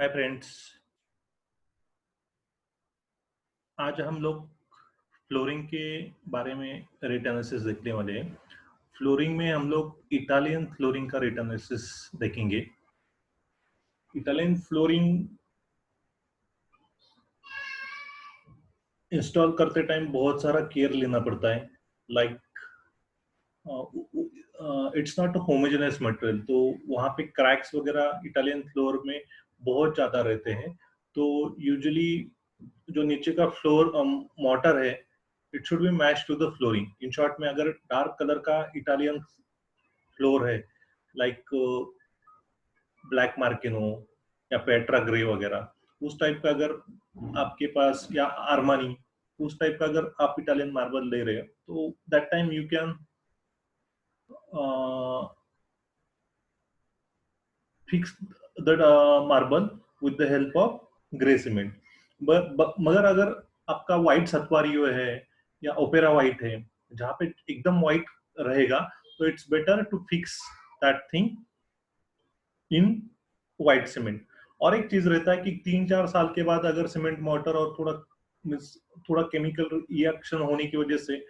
Hi friends. आज हम लोग फ्लोरिंग के बारे में रेट एनालिसिस देखने वाले हैं। फ्लोरिंग में हम लोग इटालियन फ्लोरिंग का रेट एनालिसिस देखेंगे। इटालियन फ्लोरिंग इंस्टॉल करते टाइम बहुत सारा केयर लेना पड़ता है। Like it's not homogeneous material, तो वहाँ पे क्रैक्स वगैरह इटालियन फ्लोर में बहुत ज़्यादा रहते हैं। तो यूजुअली जो नीचे का फ्लोर मॉर्टर है, it should be match to the flooring. In short में अगर डार्क कलर का इटालियन फ्लोर है, लाइक ब्लैक मार्किनो या पेट्रा ग्रे वगैरह, उस टाइप का अगर आपके पास, या आर्मानी, उस टाइप का अगर आप इटालियन मार्बल ले रहे हो, तो that time you can fix that marble with the help of grey cement. मगर अगर आपका व्हाइट सतवारियो है या ओपेरा व्हाइट है, जहाँ पे एकदम व्हाइट रहेगा, तो it's better to fix that thing in white cement. और एक चीज रहता है कि 3-4 साल के बाद अगर सीमेंट मोटर और थोड़ा केमिकल रिएक्शन होने की वजह से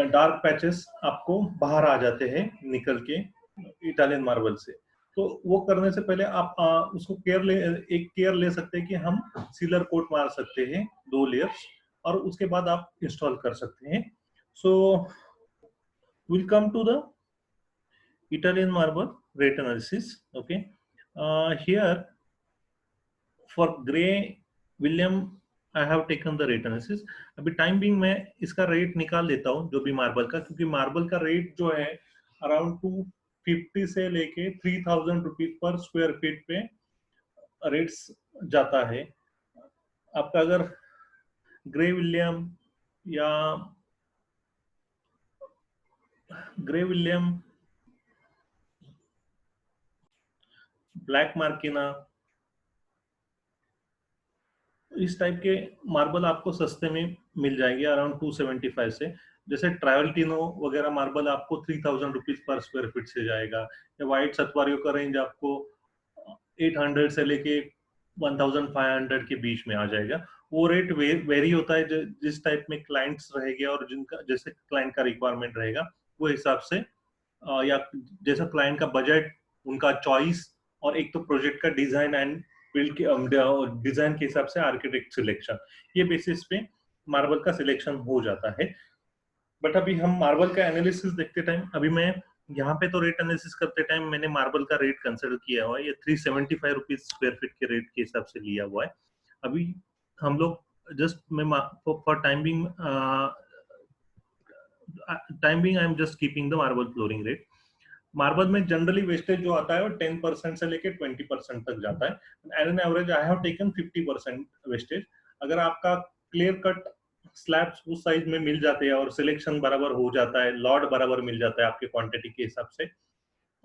डार्क पैचेस आपको बाहर आ जाते हैं निकल के इटालियन मार्बल से। तो वो करने से पहले आप उसको केयर ले सकते हैं कि हम सीलर कोट मार सकते हैं 2 लेयर्स, और उसके बाद आप इंस्टॉल कर सकते हैं। So will come to the Italian marble rate analysis. Okay, here for grey William I have taken the rate analysis. अभी टाइम बिंग मैं इसका रेट निकाल लेता हूँ जो भी मार्बल का, क्योंकि मार्बल का रेट जो है अराउंड 250 से लेके 3000 रुपीज पर स्क्वायर फीट पे रेट्स जाता है। आपका अगर ग्रे विलियम या ग्रे विलियम, ब्लैक मार्किना, इस टाइप के मार्बल आपको सस्ते में मिल जाएंगे अराउंड 275 से। जैसे ट्रायल्टिनो वगैरह मार्बल आपको 3000 रुपीज पर स्क्वायर फीट से जाएगा, या व्हाइट सतवारियों का रेंज आपको 800 से लेके 1500 के बीच में आ जाएगा। वो रेट वेरी होता है जिस टाइप में क्लाइंट्स रहेंगे और जिनका जैसे क्लाइंट का रिक्वायरमेंट रहेगा, वो हिसाब से या जैसा क्लाइंट का बजट, उनका चॉइस, और एक तो प्रोजेक्ट का डिजाइन एंड बिल्ड के डिजाइन के हिसाब से आर्किटेक्ट सिलेक्शन, ये बेसिस पे मार्बल का सिलेक्शन हो जाता है। बट अभी हम मार्बल का एनालिसिस देखते टाइम, अभी मैं यहाँ पे तो रेट एनालिसिस करते टाइम मैंने मार्बल का रेट कंसिडर किया हुआ है, ये 375 रुपीज स्क्वायर फीट के रेट के हिसाब से लिया हुआ है। अभी हम लोग जस्ट मैं for time being I am just keeping the marble flooring rate. Marble में जनरली वेस्टेज जो आता है वो 10% से लेके 20% तक जाता है। At an average I have taken 50% wastage. अगर आपका क्लियर कट स्लैब्स उस साइज में मिल जाते हैं और सिलेक्शन बराबर हो जाता है, लॉट बराबर मिल जाता है आपके क्वांटिटी के हिसाब से,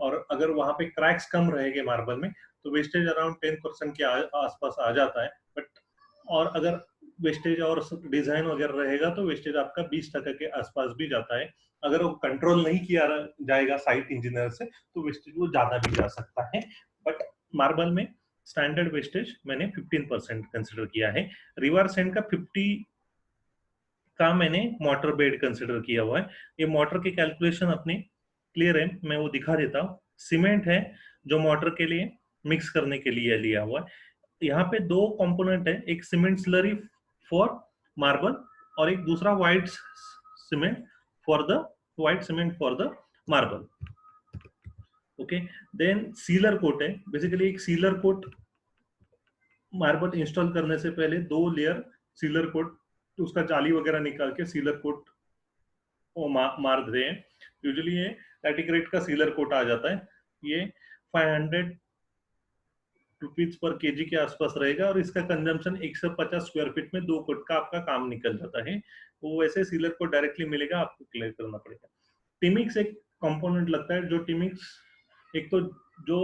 और अगर वहां पे क्रैक्स कम रहेंगे मार्बल में, तो वेस्टेज अराउंड 10% के आसपास आ जाता है। बट और अगर वेस्टेज और डिजाइन वगैरह रहेगा तो वेस्टेज आपका 20% के आसपास भी जाता है। अगर वो कंट्रोल नहीं किया जाएगा साइट इंजीनियर से, तो वेस्टेज वो ज्यादा भी जा सकता है। बट मार्बल में स्टैंडर्ड वेस्टेज मैंने 15% कंसिडर किया है। रिवर्स एंड का 50 का मैंने मोटर बेड कंसिडर किया हुआ है। ये मोटर की कैलकुलेशन अपनी क्लियर है, मैं वो दिखा देता हूँ। सीमेंट है जो मोटर के लिए मिक्स करने के लिए लिया हुआ है। यहाँ पे 2 कंपोनेंट है, एक सीमेंट स्लरी फॉर मार्बल और एक दूसरा cement for the white cement for the marble. Okay, then sealer coat है। बेसिकली एक सीलर कोट मार्बल इंस्टॉल करने से पहले 2 लेयर सीलर कोट, उसका जाली वगैरह निकाल के सीलर कोट वो मार देते हैं। यूजुअली ये लैटिग्रेट का सीलर कोट आ जाता है। ये 500 रुपीज पर केजी के आसपास रहेगा, और इसका कंजम्पशन 150 स्क्वायर फीट में 2 कोट का आपका काम निकल जाता है। वो वैसे सीलर कोट डायरेक्टली मिलेगा, आपको क्लियर करना पड़ेगा। टिमिक्स एक कंपोनेंट लगता है, जो टिमिक्स एक तो जो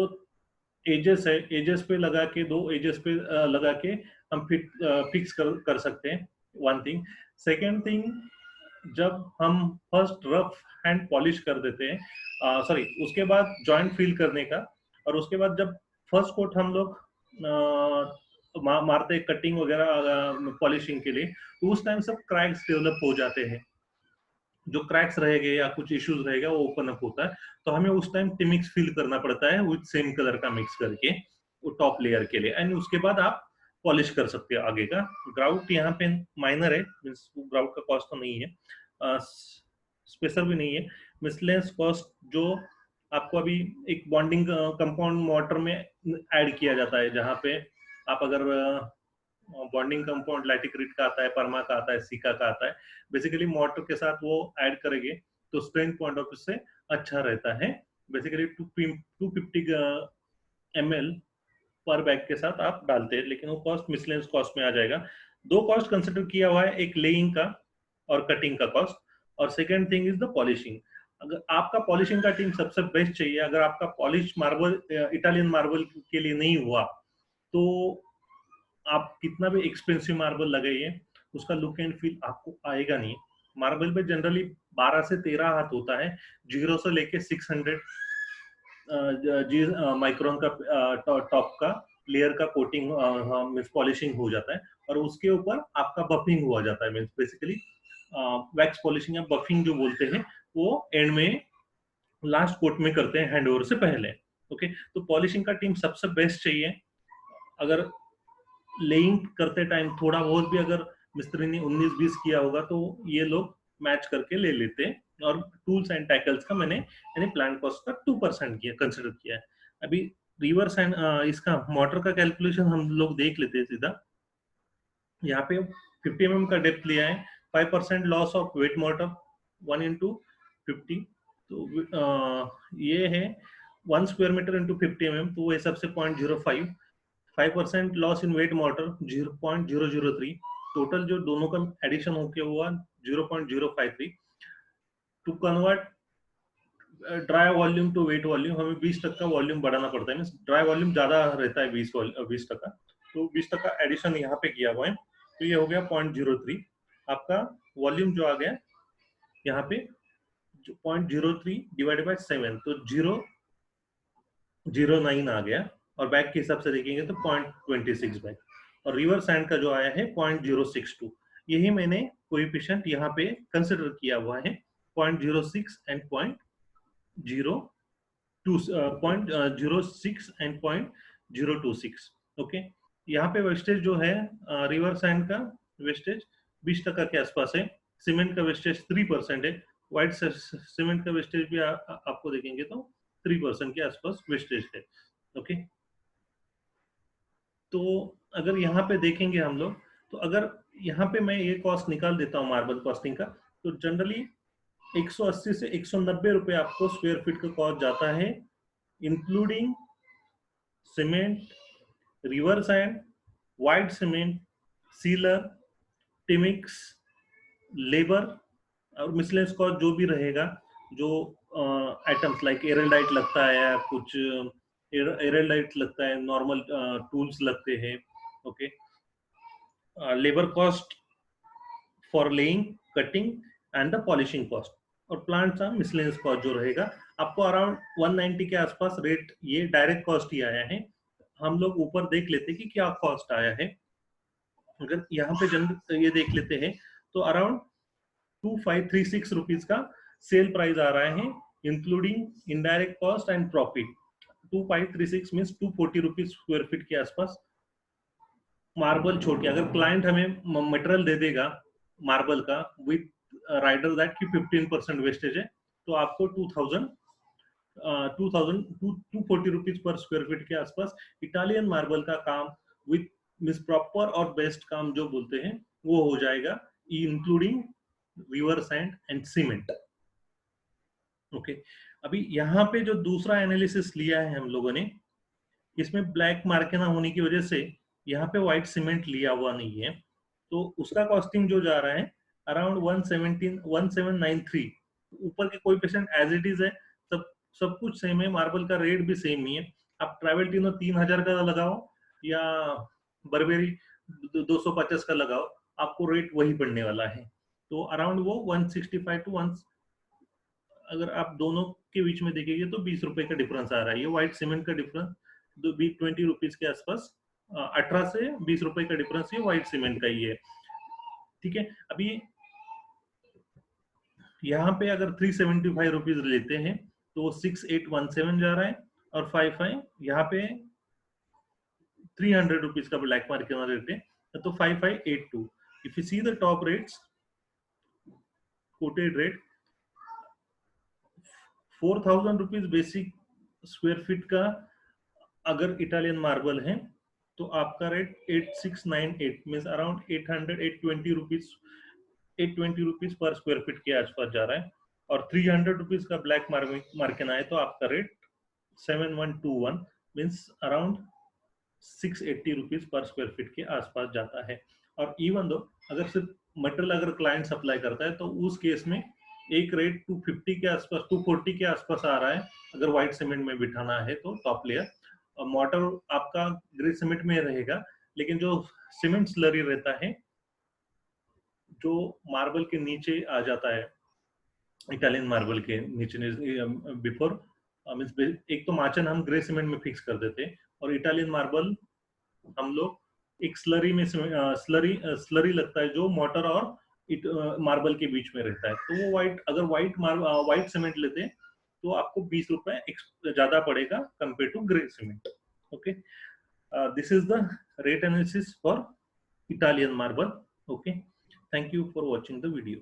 एजेस है, एजेस पे लगा के, 2 एजेस पे लगा के हम फिक्स कर सकते हैं। One thing. सेकेंड थिंग, जब हम फर्स्ट रफ हैंड पॉलिश कर देते हैं, सॉरी, उसके बाद जॉइंट फिल करने का, और उसके बाद जब फर्स्ट कोट हम लोग मारते हैं कटिंग वगैरह पॉलिशिंग के लिए, तो उस टाइम सब क्रैक्स डेवलप हो जाते हैं, जो क्रैक्स रहेंगे या कुछ इश्यूज रहेगा वो ओपन अप होता है। तो हमें उस टाइम टिमिक्स फिल करना पड़ता है विथ सेम कलर का मिक्स करके वो टॉप लेयर के लिए, एंड उसके बाद आप पॉलिश कर सकते हैं आगे का। ग्राउट यहाँ पे माइनर है, मीन्स ग्राउट का कॉस्ट तो नहीं है, स्पेशल भी नहीं है। मिसलेंस कॉस्ट जो आपको अभी एक बॉन्डिंग कंपाउंड मोटर में ऐड किया जाता है, जहाँ पे आप अगर बॉन्डिंग कंपाउंड लैटिक्रिट का आता है, परमा का आता है, सिका का आता है, बेसिकली मोटर के साथ वो ऐड करेंगे तो स्ट्रेंथ पॉइंट ऑफ से अच्छा रहता है। बेसिकली 250 ml पर बैग के साथ आप डालते हैं, लेकिन वो कॉस्ट मिसलेंस कॉस्ट में आ जाएगा। दो कॉस्ट कंसिडर किया हुआ है, एक लेइंग का और कटिंग का कॉस्ट, और second thing is the polishing. अगर आपका पॉलिशिंग का टीम सबसे बेस्ट चाहिए, अगर आपका पॉलिश मार्बल इटालियन मार्बल के लिए नहीं हुआ तो आप कितना भी एक्सपेंसिव मार्बल लगाइए, उसका लुक एंड फील आपको आएगा नहीं। मार्बल पे जनरली 12 से 13 हाथ होता है, 0 से लेके 600 माइक्रोन का टॉप का लेयर का कोटिंग मीन्स पॉलिशिंग हो जाता है, और उसके ऊपर आपका बफिंग हुआ जाता है। मीन्स बेसिकली वैक्स पॉलिशिंग या बफिंग जो बोलते हैं वो एंड में लास्ट कोट में करते हैं हैंड ओवर से पहले। ओके, तो पॉलिशिंग का टीम सबसे बेस्ट चाहिए। अगर लेइंग करते टाइम थोड़ा बहुत भी अगर मिस्त्री ने 19-20 किया होगा तो ये लोग मैच करके ले लेते हैं। और टूल्स एंड टैकल्स का मैंने यानी प्लांट कॉस्ट का 2% किया कंसिडर किया है। अभी रिवर्स एंड इसका मोटर का कैलकुलेशन हम लोग देख लेते हैं सीधा। यहाँ पे 50 mm का डेप्थ लिया है, 5% loss of wet mortar 1 into 50, तो ये है 1 स्क्वायर मीटर इंटू 50 mm, तो वो हिसाब से 0.05। 5% loss in wet mortar 0.003, total जो दोनों का एडिशन होके हुआ 0.053। To convert dry volume to wet volume हमें 20% वॉल्यूम बढ़ाना पड़ता है, मीन ड्राई वॉल्यूम ज्यादा रहता है 20%, तो 20% एडिशन यहाँ पे किया हुआ है, तो ये हो गया 0.03। आपका वॉल्यूम जो आ गया यहाँ पे 0.03 डिवाइडेड बाय 7, तो 0.09 आ गया, और बैग के हिसाब से देखेंगे तो 0.26 बैग, और रिवर्स हैंड का जो आया है 0.062। यही मैंने कोएफिशिएंट यहाँ पे कंसिडर किया हुआ है, 0.06 एंड 0.06 एंड 0.026। ओके, यहाँ पे वेस्टेज जो है रिवर्स हैंड का वेस्टेज 20% के आसपास है, सीमेंट का वेस्टेज 3% है, व्हाइट सीमेंट का वेस्टेज भी आपको देखेंगे तो 3% के आसपास वेस्टेज है। ओके, तो अगर यहाँ पे देखेंगे हम लोग, तो अगर यहाँ पे मैं ये कॉस्ट निकाल देता हूँ मार्बल कॉस्टिंग का, तो जनरली 180 से 190 रुपए आपको स्क्वायर फीट का कॉस्ट जाता है, including cement, river sand, white cement, sealer, टिमिक्स, लेबर, और मिसलेनियस कॉस्ट जो भी रहेगा, जो आइटम्स लाइक एरलडाइट लगता है या कुछ एरलडाइट लगता है, नॉर्मल टूल्स लगते हैं। Okay, labour cost for laying, cutting and the polishing cost, और प्लांट का मिसलेनियस कॉस्ट जो रहेगा आपको अराउंड 190 के आसपास रेट, ये डायरेक्ट कॉस्ट ही आया है। हम लोग ऊपर देख लेते हैं कि क्या कॉस्ट आया है। अगर यहाँ पे ये देख लेते हैं तो अराउंड 2536 रुपीज का सेल प्राइस आ रहा है, including indirect cost and profit. 2536 means 240 rupees square feet के आसपास मार्बल छोड़ के। अगर क्लाइंट हमें मटेरियल दे देगा मार्बल का विथ राइडर दैट की 15% वेस्टेज है, तो आपको 240 रुपीज पर स्क्वायर फीट के आसपास इटालियन मार्बल का काम विथ मिस प्रॉपर और बेस्ट काम जो बोलते हैं वो हो जाएगा, including river sand and cement. Okay, अभी यहाँ पे जो दूसरा एनालिसिस लिया है हम लोगों ने, इसमें ब्लैक मार्के ना होने की वजह से यहाँ पे व्हाइट सीमेंट लिया हुआ नहीं है, तो उसका कॉस्टिंग जो जा रहा है अराउंड 1793। ऊपर के कोई पेशेंट एज इट इज है, सब कुछ सेम है, मार्बल का रेट भी सेम ही है। आप ट्रैवल्टिनो 3000 का लगाओ या बर्बेरी 250 का लगाओ, आपको रेट वही पड़ने वाला है। तो अराउंड वो 165 टू 1, अगर आप दोनों के बीच में देखेंगे तो 20 रुपए का डिफरेंस आ रहा है। ये व्हाइट सीमेंट का डिफरेंस 20 रुपीज के आसपास 18 से 20 रुपए का डिफरेंस ये व्हाइट सीमेंट का ही है। ठीक है, अभी यहाँ पे अगर 375 रुपीज लेते हैं तो 6817 जा रहा है, और 55 यहाँ पे 300 रुपीज का ब्लैक मार्केट में रेट है, तो 5582। If you see the top rates, coated rate 4000 rupees basic square feet का अगर इटालियन मार्बल है तो आपका rate 8698 means around 800 820 rupees per square feet के आसपास जा रहा है। और 300 रुपीज का ब्लैक मार्केट आए तो आपका rate 7121 means around 680 rupees per square feet के आसपास जाता है। और इवन दो अगर सिर्फ मटेरियल अगर क्लाइंट सप्लाई करता है तो उस केस में एक रेट 250 के आसपास 240 के आसपास आ रहा है अगर व्हाइट सीमेंट में बिठाना है तो टॉप लेयर। और मोटर आपका ग्रे सीमेंट में रहेगा, लेकिन जो सीमेंट स्लरी रहता है जो मार्बल के नीचे आ जाता है, इटालियन मार्बल के नीचे बिफोर मीन्स एक तो माचन हम ग्रे सीमेंट में फिक्स कर देते हैं, और इटालियन मार्बल हम लोग एक स्लरी में स्लरी लगता है जो मोटर और मार्बल के बीच में रहता है। तो वो अगर व्हाइट सीमेंट लेते हैं तो आपको 20 रुपए ज्यादा पड़ेगा compare to grey cement. Okay, this is the rate analysis for Italian marble. Okay, thank you for watching the video.